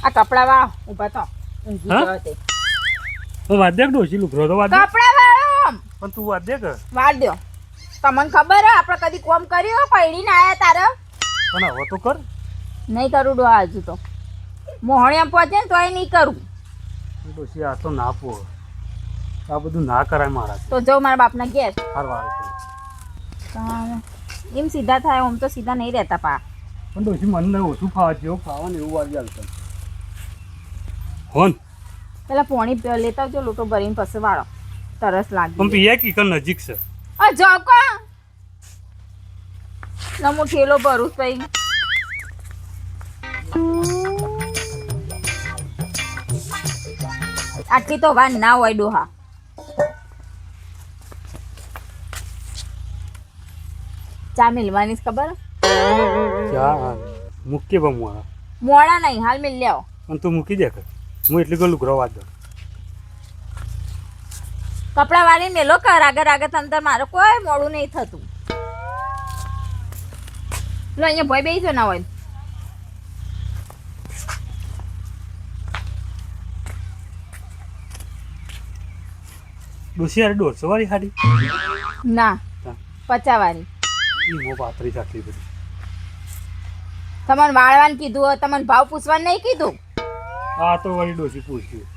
આ કપડા વાળો ઊભા તો ઊંઘી ગયો તે તો વાદ દે ડોશી લુગરો તો વાદ દે કપડા વાળો પણ તું વાદ દે કે વાળ દો તમને ખબર હે આપણે કદી કોમ કર્યો પૈડીને આયા તારે પણ હવે તો કર નહીં કરું ડો આજુ તો મોહણિયા પહોંચે ને તોય નહીં કરું ડોશી આ તો ના પો આ બધું ના કરાય મારા તો જાઉં મારા બાપના ઘેર હાર વાર એમ સીધા થાય આમ તો સીધા નહીં રહેતા પા પણ ડોશી મને ઓછું ખાવા જેવું ખાવા ને એવું વાળી ચાલતું હોન પેલા પોણી લેતા આવજો લોટો ભરીને પછી વાળો તરસ લાગે પણ પીએ કી કર નજીક છે આ જાવ કા નમો ઠેલો ભરું તઈ આટલી તો વાન ના હોય ડોહા ચા મિલવાની ખબર ચા મૂકી બમવા મોડા નહીં હાલ મિલ લ્યાવો અને તું મૂકી દે કે હું એટલી ગયું લુગરો વાદ દઉં કપડા વાળી મેલો કર આગળ આગળ અંદર મારે કોઈ મોડું નહીં થતું લો અહીંયા ભય બેસજો ના હોય ડોશી યાર 150 વાળી હાડી ના 50 વાળી ઈ મો પાતરી આટલી બધી તમને વાળવાનું કીધું હોય તમને ભાવ પૂછવાનું નહીં કીધું આ તો વળી ડોશી પૂછ્યું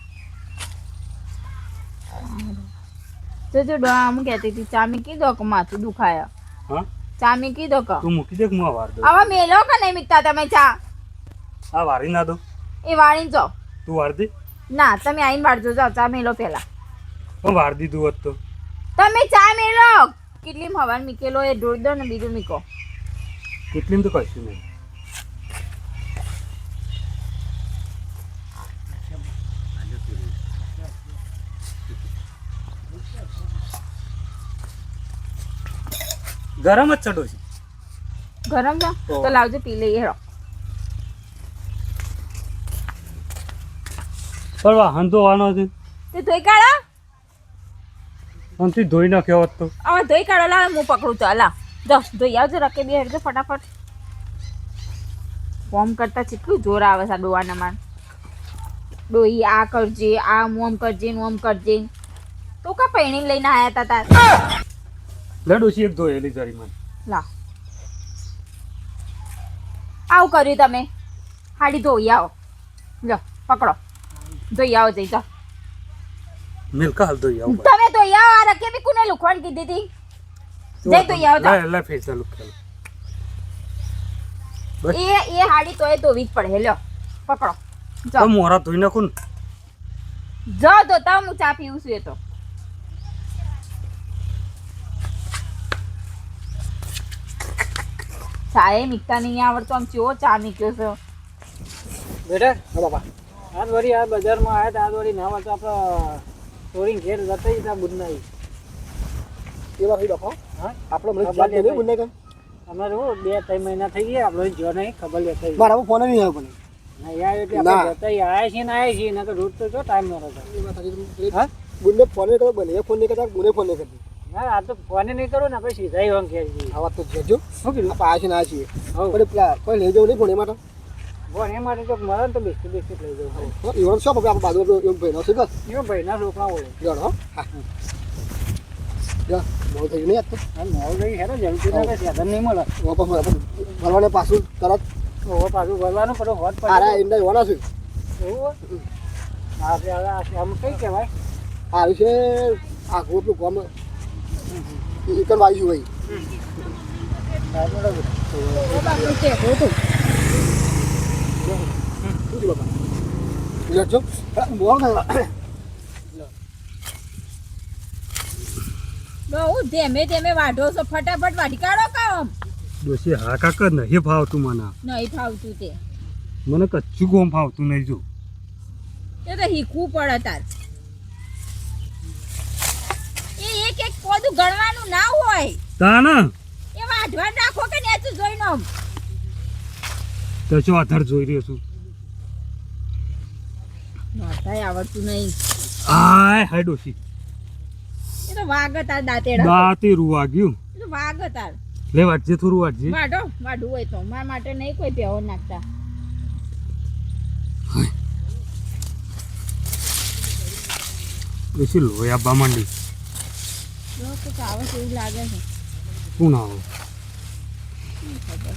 જોજો ડોહા હું કહેતી હતી ચામી કીધો કે માથું દુખાય હા ચામી કીધો કે તું મૂકી દે કે હું વાર દઉં હવે મેલો કે નહીં મીકતા તમે ચા આ વારી ના દો એ વાળીને જાઓ તું વાર દે ના તમે આવીને વાળજો જાઓ ચા મેલો પેલા પણ વાર દીધું હોત તો તમે ચા મેલો કેટલી હવાન મીકેલો એ ઢોળ દો ને બીજું મીકો કેટલીમ તો કશું નહીં ગરમ જ ચડો છે ગરમ છે તો લાવજો પી લઈએ હેરો પણ વાહન તો વાનો છે તે ધોઈ કાઢો અંતિ ધોઈ નાખ્યો હોત તો હવે ધોઈ કાઢો લાવ હું પકડું તો લા જો ધોઈ આવજો રકે બે હેરજો ફટાફટ ફોર્મ કરતા કેટલું જોર આવે છે આ ડોવાના માન ડોઈ આ કરજે આ મોમ કરજે ને ઓમ કરજે તો કા પૈણી લઈને આયા તા તાર લડોશી એક ધોયેલી જરી મને લા આવું કર્યું તમે હાડી ધોઈ આવો લો પકડો ધોઈ આવો જઈ જાઓ મિલ્કા હાલ ધોઈ આવું તમે ધોઈ આવો આ રકે બી કોને લુખવાણ કીધી હતી જઈ ધોઈ આવો જાઓ લે ફેસ લુક કર એ હાડી તોય ધોવી જ પડે લ્યો પકડો તો જાઓ મોરા ધોઈ નાખું જાઓ ધોતા હું ચા પીવું છું એ તો ચાય મીઠા નહીં આવડતો આમ ચેવો ચા મીક્યો છે બેટા હા બાપા આજ વળી આ બજારમાં આવ્યા હતા આજ વળી ના વાળતો આપણે ચોરીને ઘેર જતા હતા બુધનાઈ એ વાત બાપા હા આપણે મને જાત નહીં બુને કામ અમારે હું 2-3 મહિના થઈ ગયા આપણે જો નહીં ખબર લે થઈ મારા ફોન નહીં આવ્યો પણ ના યાર એટલે આપણે જતા આવ્યા છીએ ને આવ્યા છીએ નકર રૂટ તો જો ટાઈમ ન રહેતો હા બુને ફોન નહીં કરો બને ફોન નહીં કરતા બુને ફોન નહીં કરતી ના આ તો ફોન નહીં કરો ને આપણે સીધા આવ્યા ઘેર જઈએ આ વાત તો જજો શું કીધું આપણે આ છે ના છીએ હા પણ પેલા કોઈ લઈ જવું નહીં ફોન એમાં ફોન એ માટે તો મળે ને તો બિસ્કીટ લઈ જવું તો ઈવન શું આપણે બાજુ એમ ભાઈ નસે બસ એવો ભાઈના છોકરા હોય જાણ હો હા જા બહુ થઈ નહીં આજ તો હા મોલ ગઈ હેરો જલ્દી ના કે સાધન નહીં મળે વાપસ ભરવાને પાછું તરત ઓવો પાછું ભરવાનું પડે હોટ આરા પડે એમના હોના છે એવું આમ કઈ કહેવાય આ છે આ ગોટલું ગામ એકન વાયુ ભાઈ શું બાપા લેજો મોર બહુ ધીમે ધીમે વાઢો છો ફટાફટ વાઢી કાઢો કામ ડોશી હા કાકા નહીં ફાવતું મને નહીં ફાવતું તે મને કચ્છું ગોમ ફાવતું નહીં જો એ તો શીખવું પડે તાર એ એક એક પોદું ગણવાનું ના હોય તાના એ વાઢવા નાખો કે નેચું જોઈ નો તો શું આધાર જોઈ રહ્યો છું નોતાય આવડતું નહીં આય હાય ડોશી એ તો વાગ તાર દાંતેડા દાંતે રૂવા ગયું એ તો વાગ તાર લે વાટજે થોડું વાટજે વાઢો વાઢવું હોય તો મારા માટે નહીં કોઈ પેવો નાખતા હાય પછી લોહી આપવા માંડી. જો કંઈક આવે છે એવું લાગે છે. શું ના આવે? શું ખબર.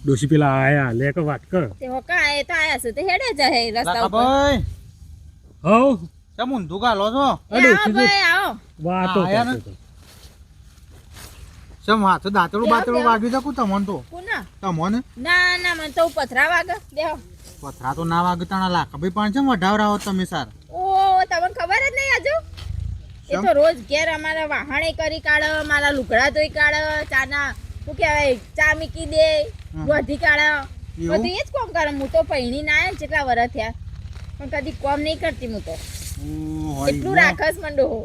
ડોશી પેલા આયા લે કે વાત કર. તે હોકા એ તો આયા છે તે હેડે જાય રસ્તા ઉપર. ભાઈ હવ કેમ ઊંધું ગાલો છો એ આવો ભાઈ આવો. વાતો આયા ને? કરતો હતો. ચમ હાથ દાંતડું બાતડું વાગ્યું છે કુ તમને તો કોના? તમને ના ના મને તો પથરા વાગે દેહો. પથરા તો ના વાગે તાણા લાખ ભાઈ પણ ચમ વઢાવરાવો તમે સાર ઓ તમને ખબર જ નહીં હજુ. એ તો રોજ ઘેર અમારા વાહણે કરી કાઢે, મારા લુગડા ધોઈ કાઢે, ચાના શું કહેવાય ચા મીકી દે, ગોધી કાઢે, બધું એ જ કોમ કરે. હું તો પૈણી ના આવ્યા જેટલા વર્ષ થયા પણ કદી કોમ નહીં કરતી હું તો. એટલું રાખસ મંડો હો.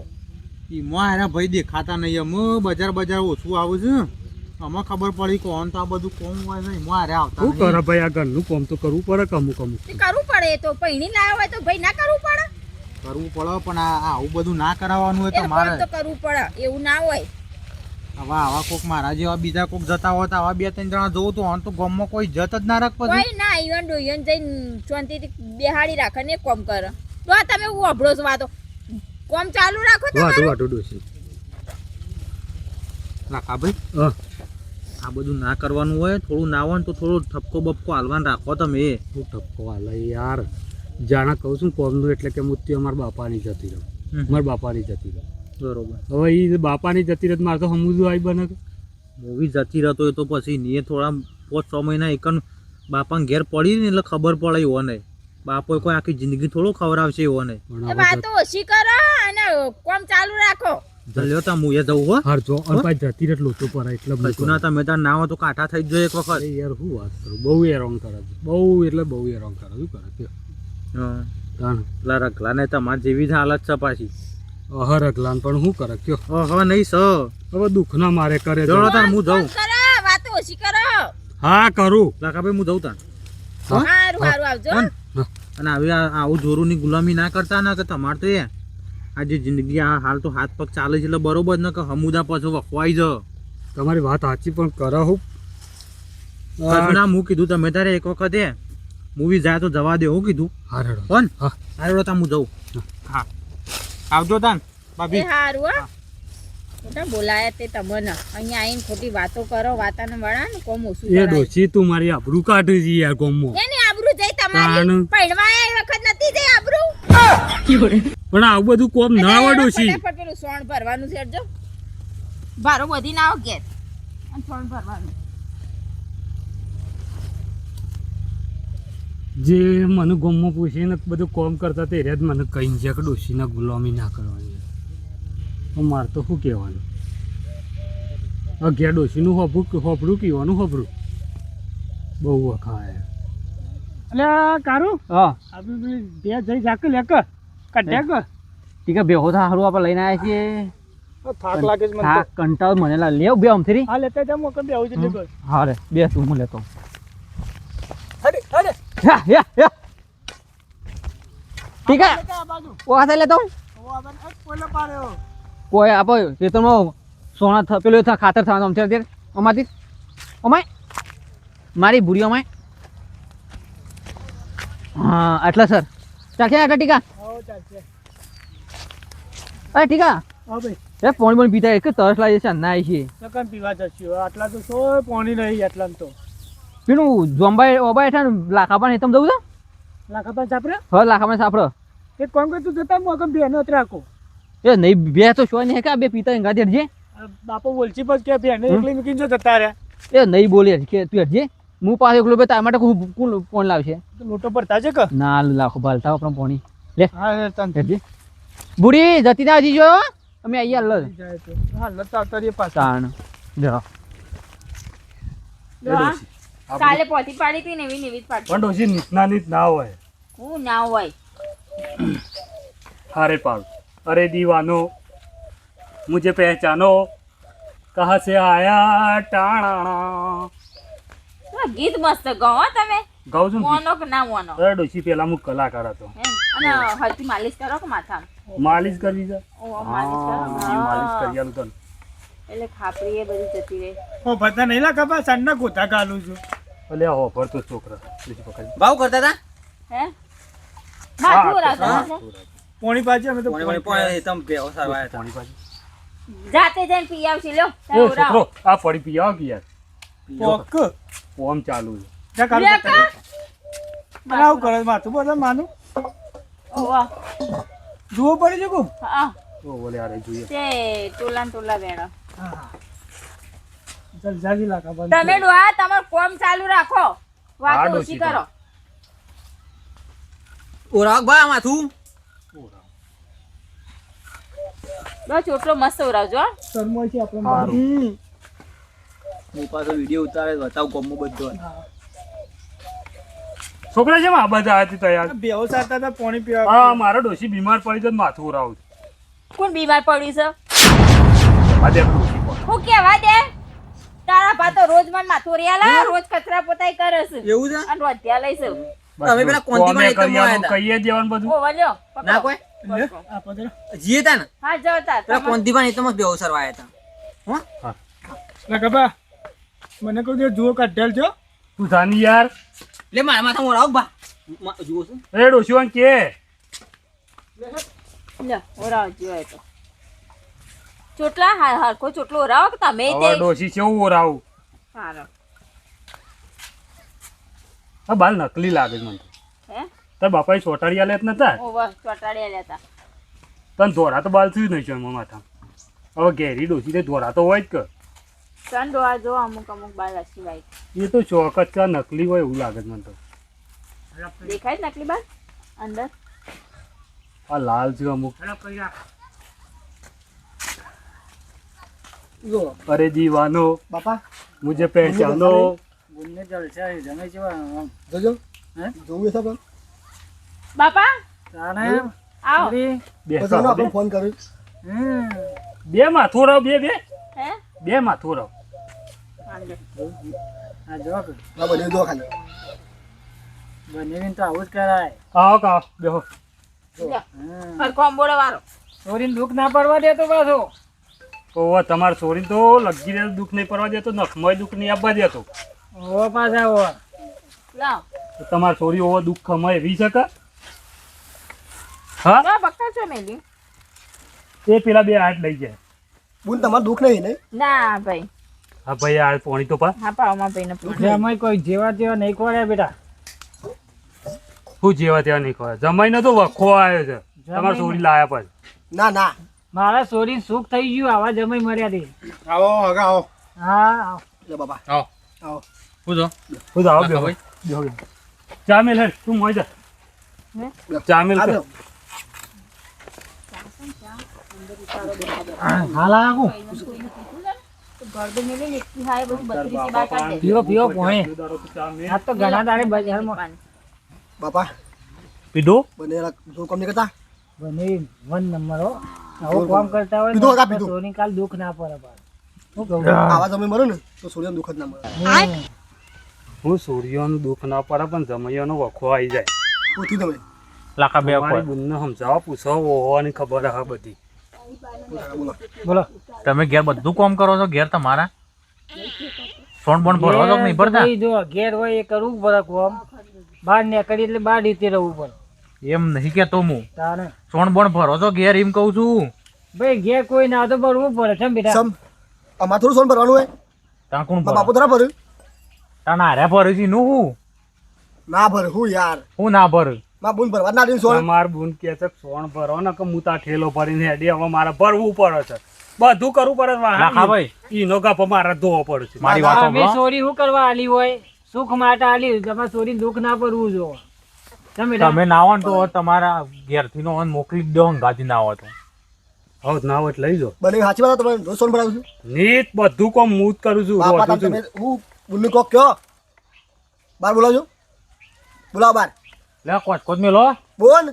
ઈમાં હારા ભાઈ દેખાતા નહીં અમે બજાર ઓછું આવું છે અમે ખબર પડી કોણ તો આ બધું કોમ હોય ને ઈમાં હારે આવતા શું નહીં. કરે ભાઈ આ ઘરનું કામ તો કરવું પડે કે અમુક અમુક. તે કરવું પડે. એ તો પૈણી લાવ્યો હોય તો ભાઈ ના કરવું પડે. કરવું પડે પણ આ આવું બધું ના કરાવવાનું હોય એ તો મારે કોમ તો કરવું પડે એવું ના હોય. આવા કોક મારા જેવા બીજા કોક જતા હોય તો આવા 2-3 જણા જોઉં તો આમ તો ગામમાં કોઈ જત જ ના રાખ પછી કોઈ ના ઈવન ડોઈવન જઈને શાંતિથી બેહાડી રાખે ને કોમ કરે. તો આ તમે વાભળો છો વાતો. કોમ ચાલુ રાખો વાટું તમારું. વાટું ડોશી. રાખા ભાઈ હા આ બધું ના કરવાનું હોય થોડું ના હોય ને તો થોડું ઠપકો બપકો હાલવાન રાખો તમે. હું ટપકો વાલે યાર જાણા કહું છું કોમનું એટલે કે મુત્તી અમારા બાપાની જતી રહો. મારા બાપાની જતી રહો. બરોબર હવે એ બાપાની જતી રહે મારે તો સમજવું આવી બને કે મૂવી જતી રહેતો હોય તો પછી ને થોડા 5-6 મહિના એકન બાપાને ઘેર પડી ને એટલે ખબર પડે એવો નહીં. બાપો કોઈ આખી જિંદગી થોડો ખવડાવશે એવો નહીં. પણ એ હવે વાતો ઓછી કરો અને કોમ ચાલુ રાખો. જલ્યો તા મુએ જવું હો હાર જો અને પાછી જતી રહે લોચો પર એટલે હું કશું ના તમે તાર ના હોય તો કાંઠા થઈ જ જોઈએ એક વખત. અરે યાર શું વાત કરું બહુ હેરાન કરે છે બહુ એટલે બહુ હેરાન કરે શું કરે કે હા તાણ પેલા રગલાને તમારી જેવી જ હાલત છે પાછી. અહર અગલાન પણ શું કરે કયો હવે નહીં સ હવે દુઃખના મારે કરે છે. જણો તાર હું કોમ જઉં. કરો વાતો ઓછી કરો. હા કરું લાખાભાઈ હું જઉં તાર. હારું હારું આવજો. હં? અને આવી આવું જોરુની ગુલામી ના કરતા ને કે તમારે તો આ જે જિંદગી આ હાલ તો હાથ પગ ચાલે છે એટલે બરોબર ને કે હમુદા પાછો વખવાઈ જ તમારી વાત સાચી પણ કરો હું કશું ના હું કીધું તમે તારે એક વખત મૂવી જાય તો જવા દે હું કીધું હારડો કોણ હા હારો તા હું જઉં. હા આવજો તાન એ ભાભી. હારું હા. મોટા બોલાયા તે તમને અહીંયા આવીને ખોટી વાતો કરો વાતાને વળા ને કોમ ઓછું એ કરાય. ડોશી તું મારી આબરૂ કાઢી છે યાર ગોમમાં એની આબરૂ જઈ તમારી તાણ. પૈણવાયા એ વખત નથી જઈ આબરૂ. પણ આવું બધું કોમ ના આવે ડોશી ફટાફટ પેલું સોણ ભરવાનું છે જો ભારો બધી ના આવો ઘેર અને સોણ ભરવાનું. જે મને ગોમમાં પૂછીને બધું કોમ કરતા તે જ મને કહી છે કે ડોશીના ગુલામી ના કરવાની તો મારે તો શું કહેવાનું અગિયાર ડોશીનું હોપરું કહેવાનું હોપરું બહુ વખાય એટલે કારું હા આપણે પેલી બે જઈ જાકે લેક કાઢ્યા કે ઠીક બેહો થા હારું આપણે લઈને આવ્યા છીએ. થાક લાગે છે મને હા કંટાળ મને લેવ બે આમથી હા લેતા જા મોકલ બે આવું છે હા રે બે તું હું લેતો. હડે હડે યા યા યા ઠીક હે ઓ હાથે લેતો કોઈ આપો ખેતરમાં સોના પેલું ખાતર થવાનું અત્યારે અમારથી અમાય મારી ભૂરી અમાય હા આટલા સર ચાલશે આટલા ટીકા અરે ટીકા હા ભાઈ એ પાણી પણ પીતા એક તરસ લાગે છે ના આવી છે નકન પીવા જશું આટલા તો સો પાણી નહીં આટલા તો પેલું જોંબાઈ ઓબાઈ છે ને લાખાપા ને તમે જવું છે લાખાપા ચાપરે હા લાખાપા સાપડો એક કામ કર તું જતા મોકમ બે નો રાખો એ નહીં બે તો શું નહીં કે બે પિતા એંગા હટજે બાપો બોલછી બસ કે બે ને એકલી મૂકીને જો જતા રહ્યા એ નહીં બોલે કે તું હટજે હું પાસે એકલો બે તાર માટે કોણ કોણ લાવશે લોટો ભરતા છે કે ના લાખો ભાલતા આપણે પાણી લે હા તન હટજે બુડી જતી ના હજી જો અમે અહીંયા લ જાય તો હા લતા આવતા પાછા તાણ જો કાલે પોતી પાડી હતી ને એવી ને એવી જ પાડી. પણ ડોશી નીતના નીત ના હોય હું ના હોય. हारे पाल अरे दीवानो मुझे पहचानो कहाँ से आया टाणा આ ગીત મસ્ત ગાઓ હો તમે. ગાઉં છું ને? મોનો કે ના મોનો અરે ડોશી પેલા હું કલાકાર હતો એમ? અને હળથી માલિશ કરો કે માથામાં? માલિશ કરવી છે ઓ માલિશ કરો. હા, માલિશ કરી આલું તને એટલે ખાપરી એ બધી જતી રહે. ઓ ભતા નહીં લાગા બા સાંજના ગોતા ગાલું છું એટલે આ હોફર તો છોકરા બીજી પકડ ભાવ કરતા હતા હે માથું રાતા છે પોણી પાછી અમે તો પોણી તમે બેહો સારવાયા પાણી પાછી જાતે જઈને પી આવશી લ્યો એ છોકરો આ પડી પી આવ કે યાર પોક કોમ ચાલુ છે જા કાલ લે કા બનાવ કરે માથું બધા માનું ઓવા જુઓ પડી જકો હા ઓ બોલે યાર જોઈએ તે ટોલા વેણો ચાલ જાગી લાકા બંધ તમે ડોહા તમાર કોમ ચાલુ રાખો હા, વાત ડોશી ઓછી કરો ઓરાક ભાઈ માથું બસ ચોટલો મસ્ત ઉરાવજો હો. શરમોય છે આપણે હારું. હું પાછો વિડીયો ઉતારે બતાવ ગમો બધો છોકરા છે આ બધા હતી તૈયાર બેહો સાતા હતા પાણી પીવા હા મારો ડોશી બીમાર પડી તો માથું ઉરાવું કોણ બીમાર પડ્યું છે આ દેખ ડોશી પણ હું કેવા દે તારા ભા તો રોજ મન માથું રેલા રોજ કચરા પોતાઈ કરે છે એવું છે અને રોધ્યા લઈ છે તમે પેલા કોંતીમાં કોમે એકદમ કરિયાનું આયા હતા. કહીએ દેવાનું બધું ઓ વલ્યો પકડો. ના કોઈ લે આ પધરા જીએ તા ને હા જાઓ તાર પેલા કોંતીમાં એકદમ જ બેહો સારવાયા હતા હો લા કબા મને કોઈ દિવસ જુઓ કાઢેલ છો તું જાની યાર લે મારા માથા ઓરાક બા જુઓ છો એ ડોશી વાન કે લ્યો ઓરાવ જો એ તો ચોટલા હરખો ચોટલો ઓરાવો કે તમે હવે તે ડોશી કેવું ઓરાવું સારો આ બાલ નકલી લાગે છે મને તો. હે તાર બાપાએ ચોટાડી આલ્યા જ નતા ઓવા ચોટાડ્યા લેતા તને ધોરા તો બાલ થયું નહીં છે એમાં માથા હવે ઘેરી ડોશી તે ધોરા તો હોય જ કે સન ડોહા જો અમુક અમુક બાર રસી વાય એ તો ચોક જ કા નકલી હોય એવું લાગે છે મને તો દેખાય જ નકલી બાર અંદર આ લાલ છે અમુક જો અરે દીવાનો બાપા મુझे पहचानो બોલને જલસા જમે જેવા જોજો હે જોવું છે પણ બાપા તાણે આવો બે પછી સાવ, આપણે ફોન કર્યો બે માથું રાવ બે હે બે માથું રાવ આંદે આ જો ના બને જો ખાલી બનેવીને તો આવું જ કરાય આવો કા બેહો લ્યો હરખો અંબોડો વાળો ચોરીને દુઃખ ના પડવા દે તો પાછો ઓવા તમાર છોરીને તો લગી દે દુઃખ નહીં પડવા દેતો નખમય દુઃખ નહીં આપવા દેતો ઓ પાછા ઓ લાવ તો તમાર છોરી ઓવો દુઃખ ખમય એવી શકે હા ના બક્કા છો મેલી એ પેલા બે હાથ લઈ જાય બુન તમાર દુઃખ નહીં ને ના ભાઈ હા ભાઈ આ પોણી તો પા હા પાવમાં ભાઈને પૂછો જમાઈ કોઈ જેવા તેવા નહીં કોરે બેટા હું જેવા ત્યાં નહીં ખવાય જમાઈને તો વખો આવ્યો છે તમાર છોરી લાયા પછી ના ના મારા સોરી સુખ થઈ ગયું આવા જમાઈ મર્યા થી આવો હગા આવો હા લે બાપા આવો આવો પૂછો હું તો આવો બેહો ભાઈ. બેહો ચા મેલ હેડ તું મોય જા ચા મેલ કર. હાલ આવું ગરદો મેલી ને એટલી હાય બધું 32 બાર કાઢ દે પીવો પીવો પોણે ચા મેલ. આ તો ઘણા દાડે બજારમાં બાપા પીધું બને જો કોમ નહીં કરતા બને 1 નંબર હો આવું કામ કરતા હોય પીધું હગા, ને પીધું. સોની કાલ દુઃખ ના પડે પાછું. શું કહું આવા તમે મરો ને તો સૂર્યનું દુઃખ જ ના મળે હું સૂર્યનું દુઃખ ના પડે પણ જમૈયાનો વખો આવી જાય પૂછી તમે લાકા બે મારી બુનને સમજાવો પૂછો હોવાની ખબર હા બધી બોલો બોલો તમે ઘેર બધું કામ કરો છો ઘેર તમારા સોન બોન ભરો છો કે નહીં ભરતા ભાઈ જો ઘેર હોય એ કરવું પડે કોમ બહાર નીકળી એટલે બહાર રીતે રહેવું પડે એમ નહીં કેતો હું તારે સોન બોન ભરો છો ઘેર એમ કહું છું ભાઈ ઘેર કોઈ ના હોય તો ભરવું પડે છે બેટા સમ અમાર થોડું સોન ભરવાનું હોય ત્યાં કોણ મારા ભરો બાપુ થોડા ભર્યું ત્યાં હાર્યા ભરે છે નું હું ના ભરે હું યાર હું ના ભર માં બુન ભરવા ના દે સોન માર બુન કે છે સોણ ભરો ને કે હું તા ઠેલો ભરીને હેડી હવે મારે ભરવું પડે છે બધું કરવું પડે લાખા ભાઈ ઈનો ગાફો મારે ધોવો પડે છે મારી ના, વાત અમે સાંભળો. સોરી શું કરવા આલી હોય સુખ માટે આલી તમારે સોરી દુઃખ ના પડવું જો તમે બેટા તમે ના આવો ને તો તમારા ઘેરથી નો મોકલી જ દો ગાજી ના આવો તો હવે ના હોય એટલે લઈ જાઓ બને સાચી વાત તમે રોજ સોન ભરાવું છું નીત બધું કોમ હું જ કરું છું બાપા રોધું છું. તમે હું બુનનું કોક કયો બાર બોલાવજો બોલાવો બાર લે કોચ કોચ મેલો બોન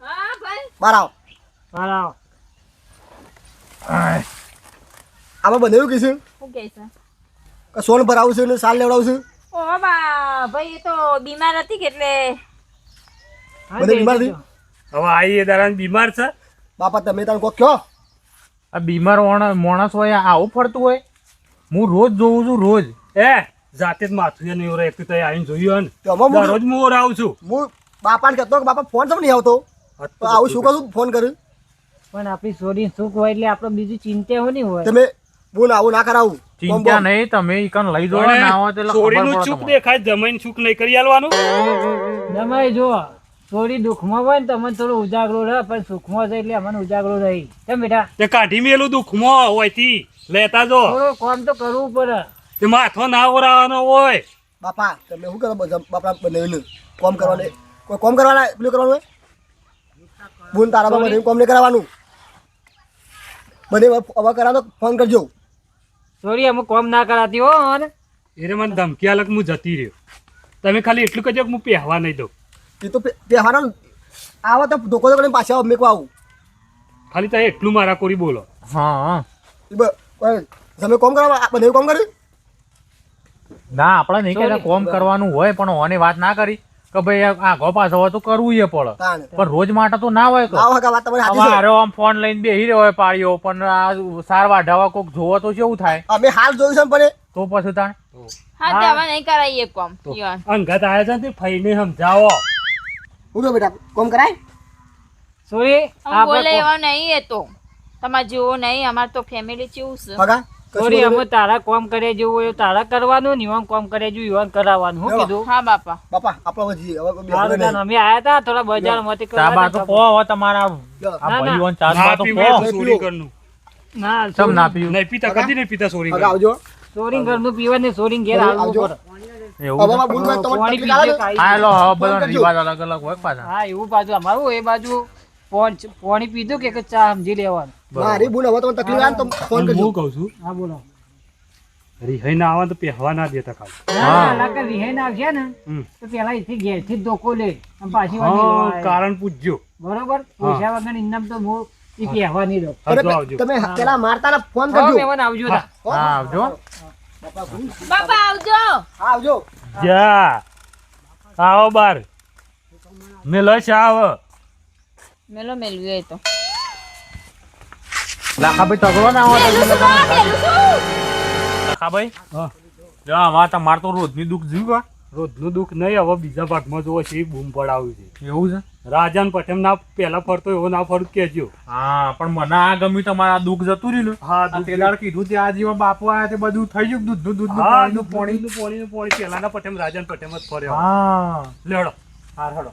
હા ભાઈ બાર આવો હાલો આમાં બને એવું કીધું શું કહે છે કે સોન ભરાવું છે ને સાલ લેવડાવું છું ઓ બા ભાઈ એ તો બીમાર હતી કે એટલે હા, મને બીમાર થઈ હવે આઈ એ દાડા બીમાર છે બાપા તમે તાર કોક કયો આ બીમાર માણસ હોય આવું ફરતું હોય હું રોજ જોઉં છું રોજ એ જાતે જ માથું એને એવું એક તો આવીને જોયું તો આમાં ને હું- દરરોજ હું આવું છું હું બાપાને કહેતો કે બાપા ફોન કેમ નહીં આવતો તો આવું શું કરું ફોન કર્યું પણ આપણી છોરી સુખ હોય એટલે આપણે બીજું ચિંતા હોય નહીં હોય તમે હું આવું ના કરાવું ચિંતા નહીં તમે ઈકન લઈ જો પણ ના હોય તો એટલે ખબર છોડીનું પડે ચૂક તમને. દેખાય જમાઈને ચૂક નહીં કરી આલવાનું જમાઈ જો છોરી દુઃખમાં હોય ને તમને થોડો ઉજાગરો રહે પણ સુખમાં છે એટલે અમને ઉજાગરો રહી કેમ બેટા તે કાઢી મેલું દુઃખમાં હોયથી લેતા જો થોડું કામ તો કરવું પડે તે માથો ના ઓરાવાનો હોય બાપા તમે શું કરો બધા બાપા બનાવીને કોમ કરવાને કોઈ કોમ કરવાના પેલું કરવાનું હોય બોન તારા બાપા બધે કોમ નહીં કરાવવાનું બધે હવે કરાવો તો ફોન કરજો છોરી અમે કામ ના કરાતી હો અને એને મને ધમકી આલક હું જતી રહ્યો તમે ખાલી એટલું કહેજો કે હું પહેવા નહીં દઉં એ તો પહેવાનો આવો તો ધોકો તો કરીને પાછા મેકવા આવું ખાલી તમે એટલું મારા કોરી બોલો હા તમે કોમ કરવા બધે કોમ કર્યું ના આપણે નહીં કે કોમ કરવાનું હોય પણ ઓને વાત ના કરી કે ભાઈ આગો પાછો હોય તો કરવું એ પડે તાણે પણ રોજ માટે તો ના હોય કે આવો હકા વાત તમારી હવે સાચી છે હારો આમ ફોન લઈને બેહી રહ્યો હોય પાડ્યો પણ આ સાર વાઢાવા કોક જોવો તો કેવું થાય અમે હાલ જોયું છે પણ તો પછી તાણ હા તે હવે નહીં કરાઈએ કોમ ઈવન. અંગત આવ્યા છે ને તે ફઈને સમજાવો ઉઠો બેટા કોમ કરાય છોરી આમ બોલે આપણે એવા નહીં એ તો તમારે જેવો નહીં અમારે તો ફેમિલી જેવું છે હકા છોરી અમે તારા કામ કરે જેવું હોય તારા કરવાનું ને ઈવન કામ કરે જેવું ઈવન કરાવવાનું શું કીધું હા બાપા બાપા આપણે હવે જઈએ હવે કોઈ સારું બેહવાનું તાન અમે આયા તા થોડા બજારમાંથી ચા બા તો પો હવે તમારા નહીં. આ ના, ના. ભાઈઓને ચા ના બા તો પીવે પો તો ચોરી કરનું ના ચમ ના પીવું નહીં પીતા કદી નહીં પીતા ચોરી હકા કરનું. આવજો ચોરી ઘરનું પીવા ને ચોરી ઘેર ચોરી આવવું આવજો. પડે એવું હવે બોલ તમને પાણી તકલીફ આવે પીજે ને? કાંઈ. આ લો હવે બધા કરજો. રિવાજ અલગ અલગ હોય પાછા હા એવું બાજુ અમારું એ બાજુ પાણી પીધું કે ચા સમજી લેવાનું મારી બોલ હવે તમને તકલીફ આવે ને તો ફોન કરજો હું કહું છું હા બોલો રિહાઈ ના આવે તો પહેવા ના દેતા ખાલી ના ના કે રિહાઈ નાખશે ને હમ. તો પેલા અહીંથી ઘેરથી જ ધોકો લે અને પાછી વાળી હા લેવા આવે. કારણ પૂછજો બરોબર પૈસા વગર ઇનામ તો હું ઈ કહેવા નહીં દઉં આવજો અરે આવજો તમે પેલા મારતા ને ફોન હા, કરજો મહેમાન આવજો તા. હા આવજો બાપા આવજો હા આવજો જા આવો બાર મેલો છે આવો મેલો મેલવી તો લાખાભાઈ તગડો ના હોય તો મેલું છું. લાખાભાઈ હા જો આમાં તમારે તો રોજની દુઃખ જીવ કા રોજનું દુઃખ નહીં હવે બીજા ભાગમાં જોવો છે એ બૂમ પડાવ્યું છે એવું છે રાજાન પટેલ ના પેલા ફરતો એવો ના ફરું કેજો હા પણ મને આ ગમ્યું તમારા દુઃખ જતું રહ્યું ને હા આ તેદાળ કીધું તે આ જીવન બાપુ આયા તે બધું થઈ ગયું દૂધનું હા પાણીનું પાણીનું પાણી પેલાના પટેલ રાજાન પટેલ જ ફર્યો હા લેડો હા હડો